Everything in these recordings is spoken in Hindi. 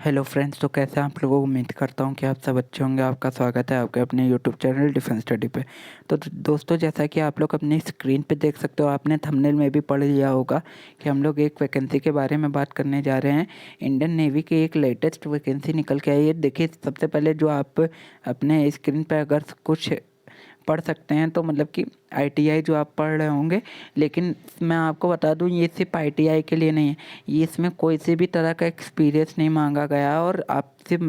हेलो फ्रेंड्स, तो कैसे हैं आप लोगों को। उम्मीद करता हूँ कि आप सब अच्छे होंगे। आपका स्वागत है आपके अपने यूट्यूब चैनल डिफेंस स्टडी पे। तो दोस्तों, जैसा कि आप लोग अपनी स्क्रीन पे देख सकते हो, आपने थंबनेल में भी पढ़ लिया होगा कि हम लोग एक वैकेंसी के बारे में बात करने जा रहे हैं। इंडियन नेवी की एक लेटेस्ट वैकेंसी निकल के आई है। देखिए, सबसे पहले जो आप अपने स्क्रीन पर अगर कुछ पढ़ सकते हैं तो मतलब कि आईटीआई जो आप पढ़ रहे होंगे, लेकिन मैं आपको बता दूं ये सिर्फ आईटीआई के लिए नहीं है। ये इसमें कोई से भी तरह का एक्सपीरियंस नहीं मांगा गया और आप सिर्फ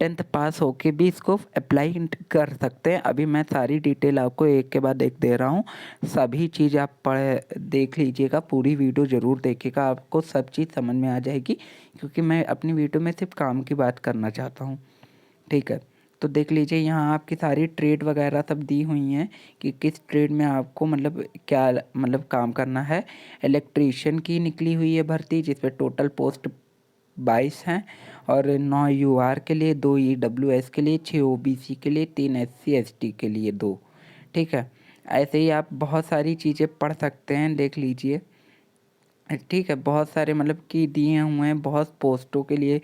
10th पास होके भी इसको अप्लाई कर सकते हैं। अभी मैं सारी डिटेल आपको एक के बाद एक दे रहा हूँ। सभी चीज़ आप पढ़ देख लीजिएगा, पूरी वीडियो ज़रूर देखिएगा, आपको सब चीज़ समझ में आ जाएगी, क्योंकि मैं अपनी वीडियो में सिर्फ काम की बात करना चाहता हूँ। ठीक है, तो देख लीजिए यहाँ आपकी सारी ट्रेड वगैरह सब दी हुई हैं कि किस ट्रेड में आपको मतलब क्या मतलब काम करना है। इलेक्ट्रीशियन की निकली हुई है भर्ती, जिसपे टोटल पोस्ट 22 हैं और 9 यूआर के लिए, 2 ईडब्ल्यूएस के लिए, 6 ओबीसी के लिए, 3 एससी एसटी के लिए 2। ठीक है, ऐसे ही आप बहुत सारी चीज़ें पढ़ सकते हैं, देख लीजिए। ठीक है, बहुत सारे मतलब कि दिए हुए हैं बहुत पोस्टों के लिए।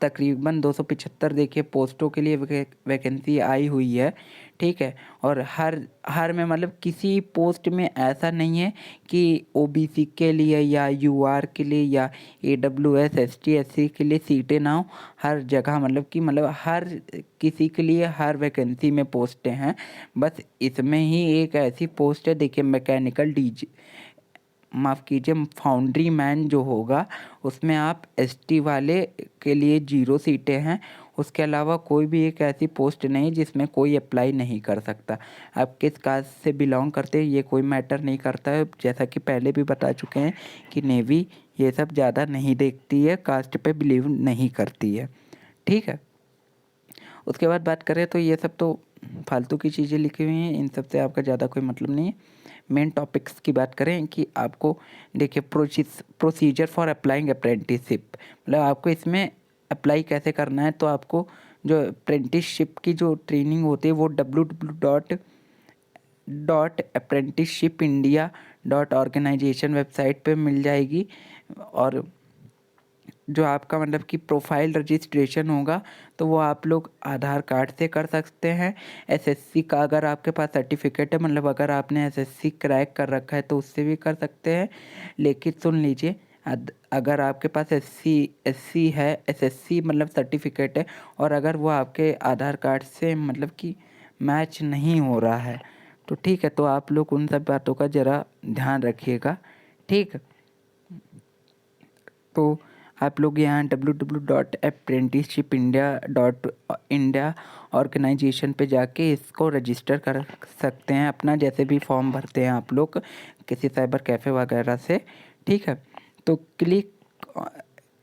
तकरीबन 275 देखिए पोस्टों के लिए वैकेंसी आई हुई है। ठीक है, और हर हर में मतलब किसी पोस्ट में ऐसा नहीं है कि ओबीसी के लिए या यूआर के लिए या ईडब्ल्यूएस एसटी एससी के लिए सीटें ना हो। हर जगह मतलब कि मतलब हर किसी के लिए हर वैकेंसी में पोस्टें हैं। बस इसमें ही एक ऐसी पोस्ट है, देखिए, मैकेनिकल डीजी, माफ़ कीजिए, फाउंड्री मैन जो होगा, उसमें आप एसटी वाले के लिए 0 सीटें हैं। उसके अलावा कोई भी एक ऐसी पोस्ट नहीं जिसमें कोई अप्लाई नहीं कर सकता। आप किस कास्ट से बिलोंग करते हैं ये कोई मैटर नहीं करता है। जैसा कि पहले भी बता चुके हैं कि नेवी ये सब ज़्यादा नहीं देखती है, कास्ट पे बिलीव नहीं करती है। ठीक है, उसके बाद बात करें तो ये सब तो फालतू की चीज़ें लिखी हुई हैं, इन सब से आपका ज़्यादा कोई मतलब नहीं है। मेन टॉपिक्स की बात करें कि आपको देखिए, प्रोसीजर फॉर अप्लाइंग अप्रेंटिसशिप, मतलब आपको इसमें अप्लाई कैसे करना है। तो आपको जो अप्रेंटिसशिप की जो ट्रेनिंग होती है वो www.apprenticeshipindia.organization वेबसाइट पे मिल जाएगी। और जो आपका मतलब कि प्रोफाइल रजिस्ट्रेशन होगा तो वो आप लोग आधार कार्ड से कर सकते हैं। एसएससी का अगर आपके पास सर्टिफिकेट है, मतलब अगर आपने एसएससी क्रैक कर रखा है तो उससे भी कर सकते हैं। लेकिन सुन लीजिए, अगर आपके पास एससी है, एसएससी मतलब सर्टिफिकेट है, और अगर वो आपके आधार कार्ड से मतलब कि मैच नहीं हो रहा है तो ठीक है, तो आप लोग उन सब बातों का ज़रा ध्यान रखिएगा। ठीक, तो आप लोग यहाँ www.apprenticeshipindia.इंडिया ऑर्गेनाइजेशन पे जाके इसको रजिस्टर कर सकते हैं अपना, जैसे भी फॉर्म भरते हैं आप लोग किसी साइबर कैफ़े वगैरह से। ठीक है, तो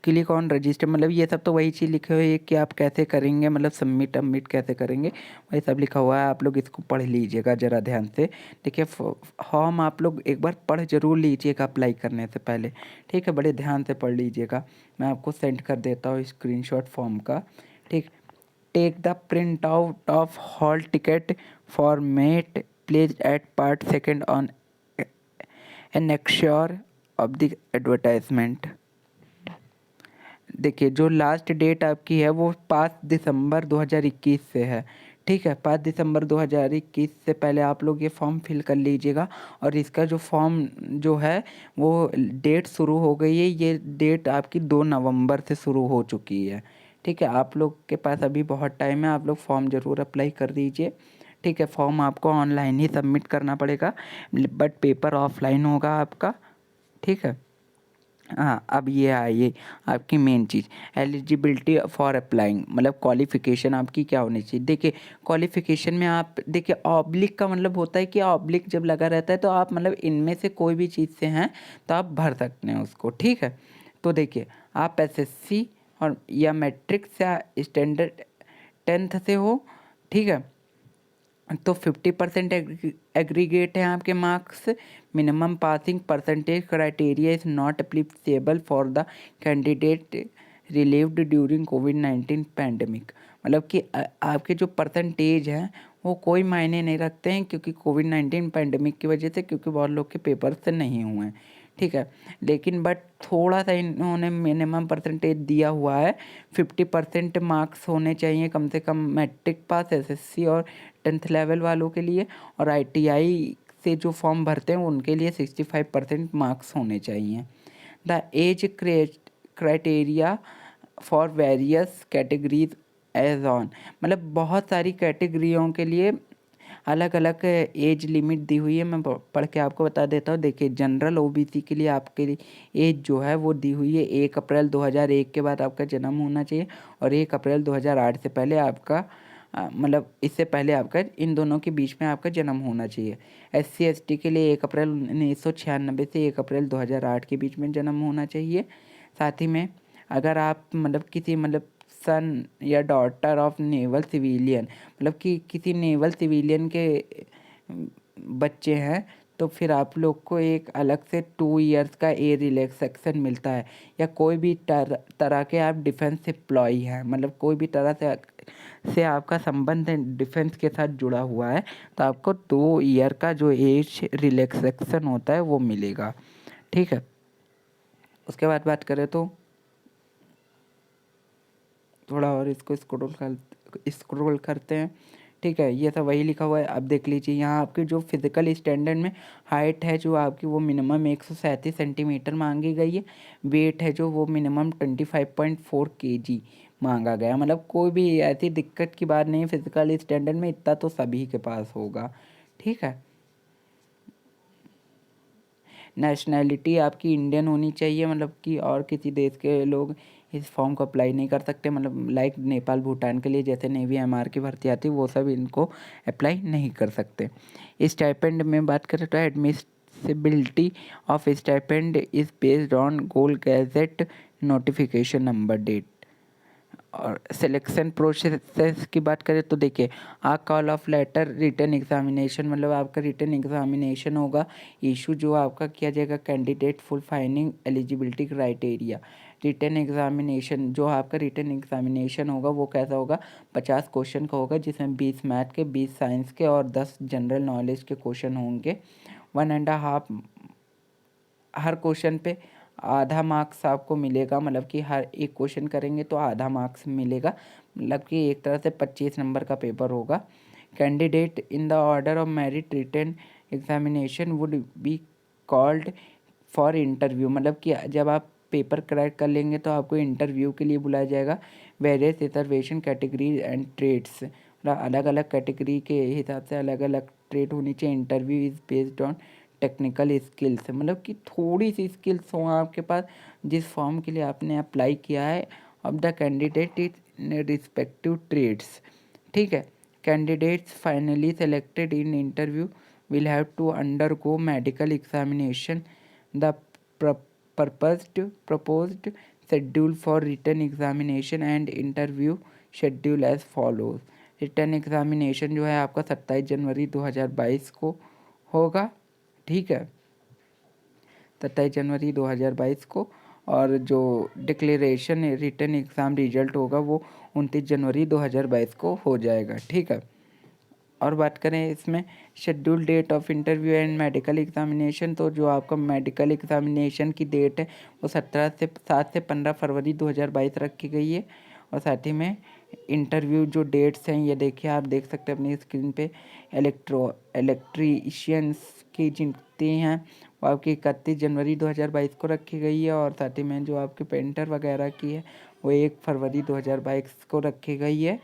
क्लिक ऑन रजिस्टर, मतलब ये सब तो वही चीज़ लिखे हुए है कि आप कैसे करेंगे, मतलब सबमिट कैसे करेंगे, वही सब लिखा हुआ है। आप लोग इसको पढ़ लीजिएगा ज़रा ध्यान से। देखिए, फॉर्म आप लोग एक बार पढ़ ज़रूर लीजिएगा अप्लाई करने से पहले। ठीक है, बड़े ध्यान से पढ़ लीजिएगा। मैं आपको सेंड कर देता हूँ स्क्रीनशॉट फॉर्म का। ठीक, take the print out of hall ticket format place at part second on annexure of the advertisement. देखिए, जो लास्ट डेट आपकी है वो 5 दिसंबर 2021 से है। ठीक है, 5 दिसंबर 2021 से पहले आप लोग ये फॉर्म फिल कर लीजिएगा। और इसका जो फॉर्म जो है वो डेट शुरू हो गई है, ये डेट आपकी 2 नवंबर से शुरू हो चुकी है। ठीक है, आप लोग के पास अभी बहुत टाइम है, आप लोग फॉर्म ज़रूर अप्लाई कर दीजिए। ठीक है, फॉर्म आपको ऑनलाइन ही सबमिट करना पड़ेगा, बट पेपर ऑफलाइन होगा आपका। ठीक है, हाँ, अब ये आइए आपकी main cheese, eligibility for applying, मतलब क्वालिफ़िकेशन आपकी क्या होनी चाहिए। देखिए, क्वालिफ़िकेशन में आप देखिए, ऑब्लिक का मतलब होता है कि ऑब्लिक जब लगा रहता है तो आप मतलब इनमें से कोई भी चीज़ से हैं तो आप भर सकते हैं उसको। ठीक है, तो देखिए, आप एसएससी और या मैट्रिक्स या स्टैंडर्ड 10th से हो। ठीक है, तो 50% एग्रीगेट है आपके marks. Minimum passing percentage criteria is not applicable for the candidate relieved during covid pandemic, मतलब कि आपके जो परसेंटेज हैं वो कोई मायने नहीं रखते हैं, क्योंकि कोविड-19 पैंडमिक की वजह से, क्योंकि बहुत लोग के पेपर से नहीं हुए हैं। ठीक है। लेकिन बट थोड़ा सा इन्होंने मिनिमम परसेंटेज दिया हुआ है, 50% मार्क्स होने चाहिए कम से कम मैट्रिक पास, एसएससी और 10th लेवल वालों के लिए, और आईटीआई से जो फॉर्म भरते हैं उनके लिए 65% मार्क्स होने चाहिए। The age criteria for various categories as on, मतलब बहुत सारी कैटेगरियों के लिए अलग अलग एज लिमिट दी हुई है। मैं पढ़ के आपको बता देता हूँ। देखिए, जनरल ओबीसी के लिए आपके लिए एज जो है वो दी हुई है 1 अप्रैल 2001 के बाद आपका जन्म होना चाहिए, और 1 अप्रैल 2008 से पहले आपका मतलब इससे पहले आपका इन दोनों के बीच में आपका जन्म होना चाहिए। एससी एसटी के लिए 1 अप्रैल 1996 से 1 अप्रैल 2008 के बीच में जन्म होना चाहिए। साथ ही में अगर आप मतलब किसी मतलब सन या डॉटर ऑफ नेवल सिविलियन, मतलब कि किसी नेवल सिविलियन के बच्चे हैं, तो फिर आप लोग को एक अलग से 2 इयर्स का एज रिलैक्सेशन मिलता है। या कोई भी तरह के आप डिफेंस एम्प्लॉई हैं, मतलब कोई भी तरह से आपका संबंध डिफेंस के साथ जुड़ा हुआ है, तो आपको 2 ईयर का जो एज रिलैक्सेशन होता है वो मिलेगा। ठीक है। उसके बाद बात करें तो थोड़ा और इसको स्क्रॉल करते हैं। ठीक है, ये सब वही लिखा हुआ है। अब देख लीजिए, यहाँ आपकी जो फिजिकल स्टैंडर्ड में हाइट है जो आपकी वो मिनिमम 137 सेंटीमीटर मांगी गई है। वेट है जो वो मिनिमम 25.4 kg मांगा गया। मतलब कोई भी ऐसी दिक्कत की बात नहीं है, फिजिकल स्टैंडर्ड में इतना तो सभी के पास होगा। ठीक है। नेशनैलिटी आपकी इंडियन होनी चाहिए, मतलब कि और किसी देश के लोग इस फॉर्म को अप्लाई नहीं कर सकते। मतलब लाइक नेपाल भूटान के लिए जैसे नेवी एमआर की भर्ती आती है वो सब इनको अप्लाई नहीं कर सकते। स्टाइपेंड में बात करें तो admissibility of stipend is based on goal gazette notification number date. और सिलेक्शन प्रोसेस की बात करें तो देखिए, a call of letter written examination, मतलब आपका रिटन एग्जामिनेशन होगा इशू, जो आपका किया जाएगा candidate fulfilling eligibility criteria. Written examination जो आपका रिटन एग्जामिनेशन होगा वो कैसा होगा, 50 क्वेश्चन का होगा, जिसमें 20 मैथ के, 20 साइंस के और 10 जनरल नॉलेज के क्वेश्चन होंगे। 1.5 हर क्वेश्चन पे आधा मार्क्स आपको मिलेगा, मतलब कि हर एक क्वेश्चन करेंगे तो आधा मार्क्स मिलेगा, मतलब कि एक तरह से 25 नंबर का पेपर होगा। Candidate in the order of merit written examination would be called for interview, मतलब कि जब आप पेपर क्रैक कर लेंगे तो आपको इंटरव्यू के लिए बुलाया जाएगा। Various reservation categories and trades, मतलब अलग अलग कैटेगरी के हिसाब से अलग अलग ट्रेड होनी चाहिए। Interview is based on technical skills, मतलब कि थोड़ी सी स्किल्स हो आपके पास जिस फॉर्म के लिए आपने अप्लाई किया है, of the candidate in respective trades. ठीक है। Candidates finally selected in interview will have to undergo medical examination. The proposed schedule for written examination and interview schedule as follows। Return examination जो है आपका 27 जनवरी 2022 को होगा। ठीक है, 27 जनवरी 2022 को। और जो डिक्लेरेशन रिटर्न एग्ज़ाम रिजल्ट होगा वो 29 जनवरी 2022 को हो जाएगा। ठीक है। और बात करें इसमें schedule date of interview and medical examination, तो जो आपका मेडिकल एग्जामिनेशन की डेट है वो 7 से 15 फरवरी 2022 रखी गई है। और साथ ही में इंटरव्यू जो डेट्स हैं ये देखिए, आप देख सकते हैं अपनी स्क्रीन पे। इलेक्ट्रीशियंस की जितनी हैं वो आपकी 31 जनवरी 2022 को रखी गई है। और साथ ही में जो आपके पेंटर वगैरह की है वो 1 फरवरी 2022 को रखी गई है।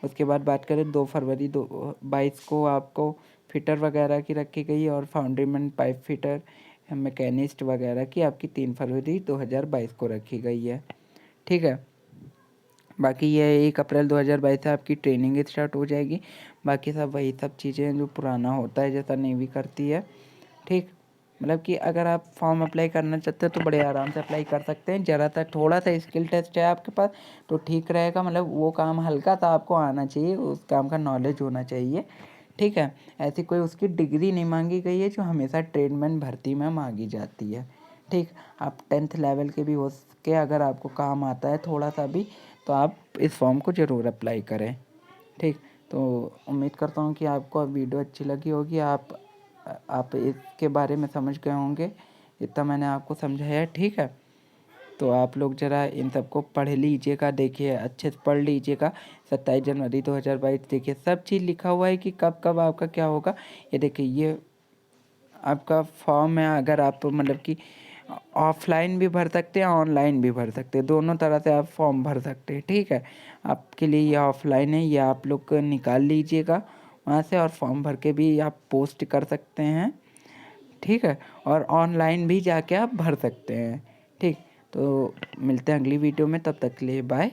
उसके बाद बात करें 2 फरवरी 2022 को आपको फिटर वगैरह की रखी गई है। और फाउंड्रीमैन पाइप फिटर मैकेनिस्ट वगैरह की आपकी 3 फरवरी 2022 को रखी गई है। ठीक है। बाकी ये 1 अप्रैल 2022 से आपकी ट्रेनिंग स्टार्ट हो जाएगी। बाकी सब वही सब चीज़ें हैं जो पुराना होता है जैसा नेवी करती है। ठीक, मतलब कि अगर आप फॉर्म अप्लाई करना चाहते हो तो बड़े आराम से अप्लाई कर सकते हैं। ज़रा सा थोड़ा सा स्किल टेस्ट है आपके पास तो ठीक रहेगा, मतलब वो काम हल्का सा आपको आना चाहिए, उस काम का नॉलेज होना चाहिए। ठीक है। ऐसी कोई उसकी डिग्री नहीं मांगी गई है जो हमेशा ट्रेडमैन भर्ती में मांगी जाती है। ठीक, आप 10th लेवल के भी हो के अगर आपको काम आता है थोड़ा सा भी तो आप इस फॉर्म को ज़रूर अप्लाई करें। ठीक, तो उम्मीद करता हूँ कि आपको वीडियो अच्छी लगी होगी। आप इसके बारे में समझ गए होंगे इतना मैंने आपको समझाया, ठीक है। तो आप लोग ज़रा इन सबको पढ़ लीजिएगा, देखिए अच्छे से पढ़ लीजिएगा। 27 जनवरी 2022 देखिए सब चीज़ लिखा हुआ है कि कब कब आपका क्या होगा। ये देखिए ये आपका फॉर्म है, अगर आप मतलब कि ऑफलाइन भी भर सकते हैं, ऑनलाइन भी भर सकते हैं, दोनों तरह से आप फॉर्म भर सकते हैं, ठीक है। आपके लिए ये ऑफलाइन है, ये आप लोग निकाल लीजिएगा वहाँ से, और फॉर्म भर के भी आप पोस्ट कर सकते हैं, ठीक है। और ऑनलाइन भी जाके आप भर सकते हैं, ठीक। तो मिलते हैं अगली वीडियो में, तब तक के लिए बाय।